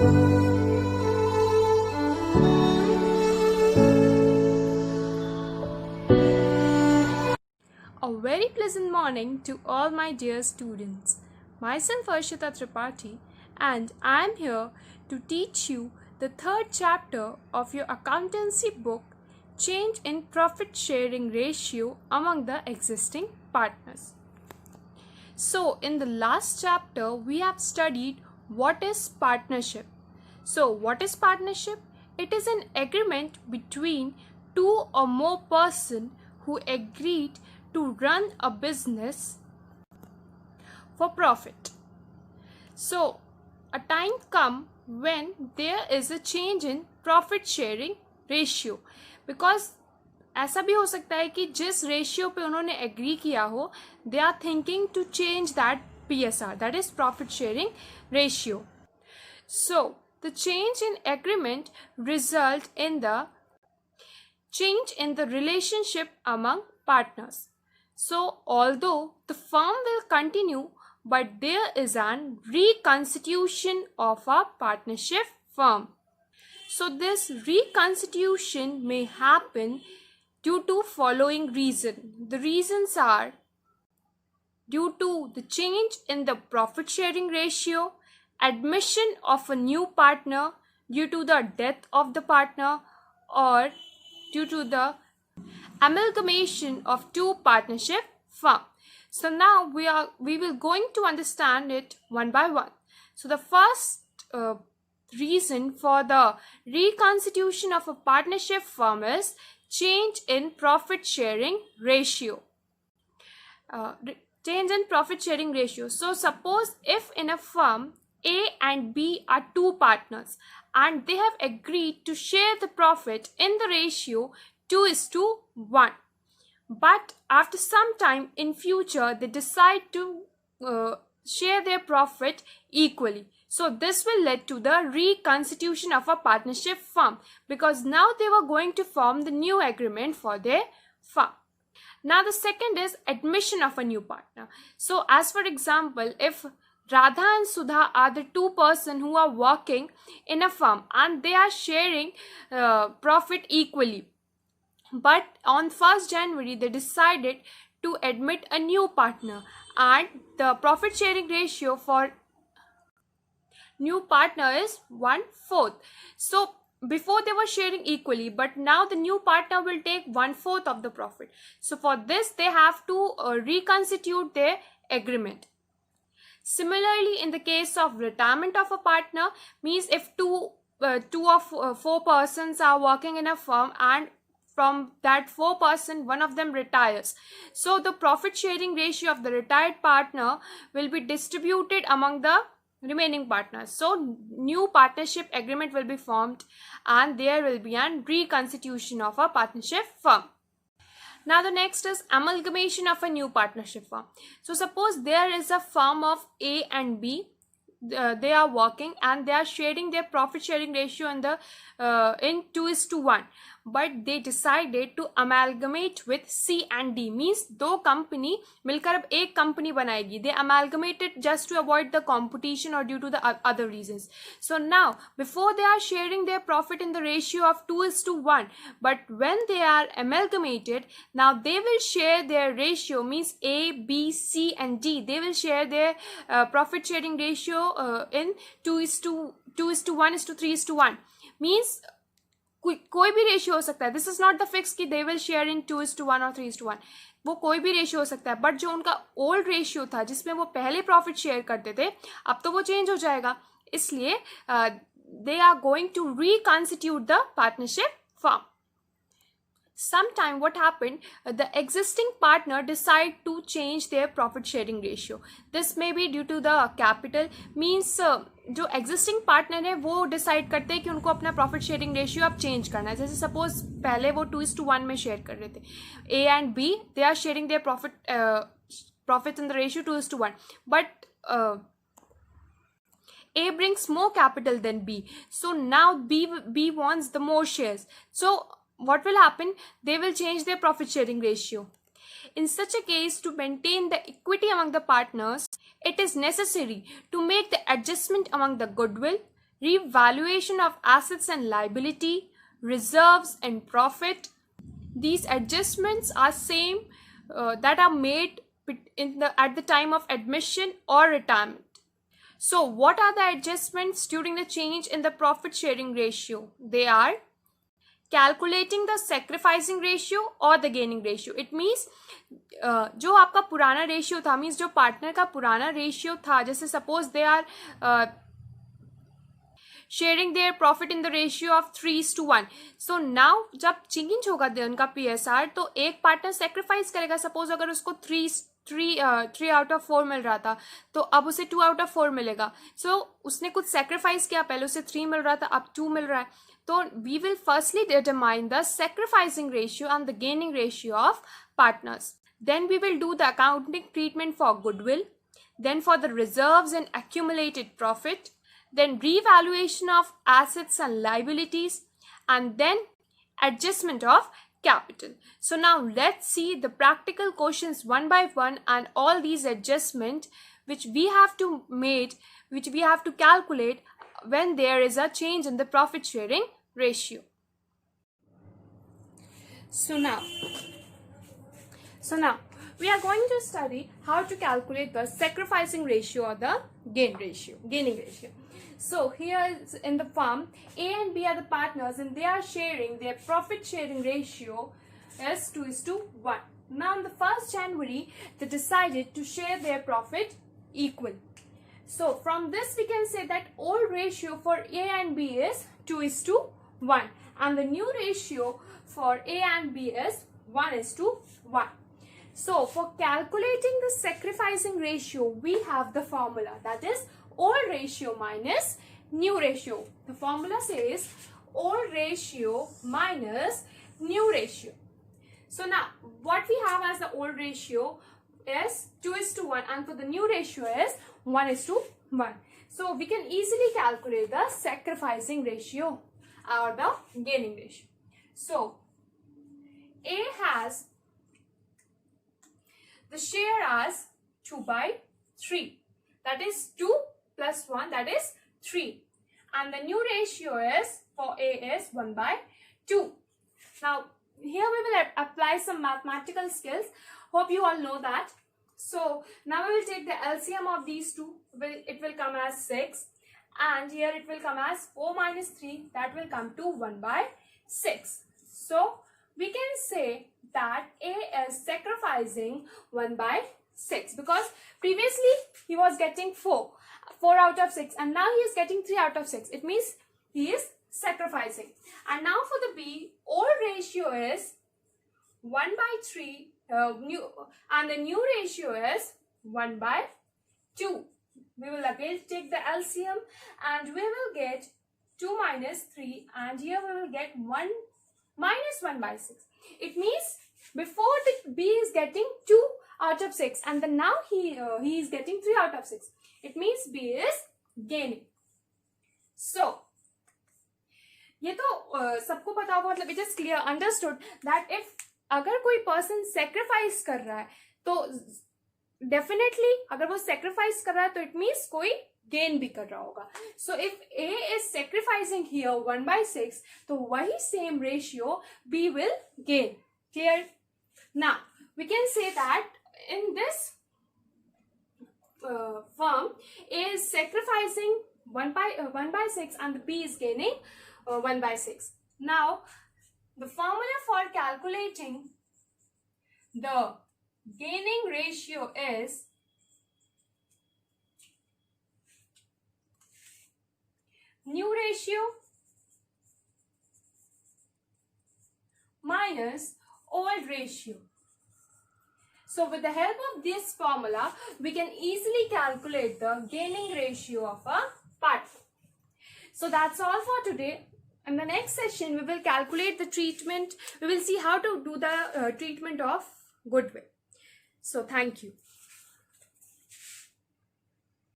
A very pleasant morning to all my dear students. Myself Arshita Tripathi, and I am here to teach you the third chapter of your accountancy book, Change in Profit Sharing Ratio Among the Existing Partners. So, in the last chapter, we have studied what is partnership. So, what is partnership? It is an agreement between two or more persons who agreed to run a business for profit. So, a time comes when there is a change in profit sharing ratio, because ऐसा भी हो सकता है कि जिस ratio पे उन्होंने agree किया हो, they are thinking to change that PSR, that is profit sharing ratio. So, the change in agreement result in the change in the relationship among partners. So, although the firm will continue, but there is an reconstitution of a partnership firm. So, this reconstitution may happen due to following reason. The reasons are due to the change in the profit sharing ratio, admission of a new partner due to the death of the partner, or due to the amalgamation of two partnership firms. So now we will going to understand it one by one. So the first reason for the reconstitution of a partnership firm is change in profit sharing ratio. Change in profit sharing ratio. So suppose if in a firm A and B are two partners and they have agreed to share the profit in the ratio 2:1, but after some time in future they decide to share their profit equally. So this will lead to the reconstitution of a partnership firm, because now they were going to form the new agreement for their firm. Now the second is admission of a new partner. So as for example, if Radha and Sudha are the two persons who are working in a firm and they are sharing profit equally, but on 1st January they decided to admit a new partner, and the profit sharing ratio for new partner is 1/4. So before they were sharing equally, but now the new partner will take 1/4 of the profit. So for this they have to reconstitute their agreement. Similarly, in the case of retirement of a partner, means if two of four persons are working in a firm and from that 4 person one of them retires, so the profit sharing ratio of the retired partner will be distributed among the remaining partners. So new partnership agreement will be formed and there will be a reconstitution of a partnership firm. Now the next is amalgamation of a new partnership firm. So suppose there is a firm of A and B, they are working and they are sharing their profit sharing ratio in the in 2:1, but they decided to amalgamate with C and D, means दो company मिलकर अब एक company बनाएगी. They amalgamated just to avoid the competition or due to the other reasons. So now before they are sharing their profit in the ratio of 2:1, but when they are amalgamated, now they will share their ratio, means A, B, C and D, they will share their profit sharing ratio in 2:1:3:1, means कोई भी ratio हो सकता है. This is not the fix कि they will share in 2:1 और 3:1. वो कोई भी रेशियो हो सकता है, बट जो उनका ओल्ड रेशियो था जिसमें वो पहले प्रॉफिट शेयर करते थे, अब तो वो चेंज हो जाएगा. इसलिए they are going to reconstitute the partnership firm. Sometime what happened, the existing partner decide to change their profit sharing ratio. This may be due to the capital, means जो existing partner है वो decide करते हैं कि उनको अपना profit sharing ratio अब change करना है. जैसे suppose पहले वो 2:1 में share कर रहे थे, A and B they are sharing their profit in the ratio 2:1, but A brings more capital than B, so now B wants the more shares. So what will happen? They will change their profit sharing ratio. In such a case, to maintain the equity among the partners, it is necessary to make the adjustment among the goodwill, revaluation of assets and liability, reserves and profit. These adjustments are same that are made at the time of admission or retirement. So what are the adjustments during the change in the profit sharing ratio? They are calculating the sacrificing ratio or the gaining ratio. It means जो आपका पुराना ratio था, means जो partner का पुराना ratio था, जैसे suppose they are sharing their profit in the ratio of 3:1. So now जब चेंज होगा उनका PSR, तो एक पार्टनर सेक्रीफाइस करेगा. सपोज अगर उसको 3 आउट ऑफ 4 मिल रहा था, तो अब उसे 2 आउट ऑफ 4 मिलेगा. सो उसने कुछ सेक्रीफाइस किया, पहले उसे 3 मिल रहा था, अब 2 मिल रहा है. तो we will firstly determine the sacrificing ratio and the gaining ratio of partners. Then we will do the accounting treatment for goodwill, then for the reserves and accumulated profit, then revaluation of assets and liabilities, and then adjustment of capital. So now let's see the practical questions one by one, and all these adjustments which we have to calculate when there is a change in the profit sharing ratio. So now we are going to study how to calculate the sacrificing ratio or the gaining ratio. So here is in the firm, A and B are the partners and they are sharing their profit sharing ratio as 2:1. Now on the 1st January, they decided to share their profit equal. So from this we can say that old ratio for A and B is 2:1 and the new ratio for A and B is 1:1. So for calculating the sacrificing ratio, we have the formula, that is old ratio minus new ratio. The formula says old ratio minus new ratio. So now what we have as the old ratio is 2:1 and for the new ratio is 1:1. So we can easily calculate the sacrificing ratio or the gaining ratio. So A has the share as 2/3, that is 2 plus 1, that is 3, and the new ratio is for A is 1/2. Now here we will apply some mathematical skills. Hope you all know that. So now we will take the LCM of these two. It will come as 6, and here it will come as 4 minus 3, that will come to 1/6. So we can say that A is sacrificing 1/6 because previously he was getting 4 out of 6 and now he is getting 3 out of 6. It means he is sacrificing. And now for the B, old ratio is 1/3 and the new ratio is 1/2. We will again take the LCM and we will get 2 minus 3 and here we will get 1 minus 1/6. It means before the B is getting 2 out of 6 and then now he is getting 3 out of 6. It means B is gaining. So ये तो सबको पता होगा, मतलब it is clear understood that if अगर कोई person sacrifice कर रहा है तो डेफिनेटली अगर वो सेक्रीफाइस कर रहा है तो इट मीन्स कोई गेन भी कर रहा होगा. So if A is sacrificing here 1/6, तो वही same ratio B will gain. Clear? Now we can say that in this firm A is sacrificing 1/6 and the B is gaining 1/6. Now the formula for calculating the gaining ratio is new ratio minus old ratio. So with the help of this formula, we can easily calculate the gaining ratio of a partner. So that's all for today. In the next session, we will calculate the treatment. We will see how to do the treatment of goodwill. So thank you.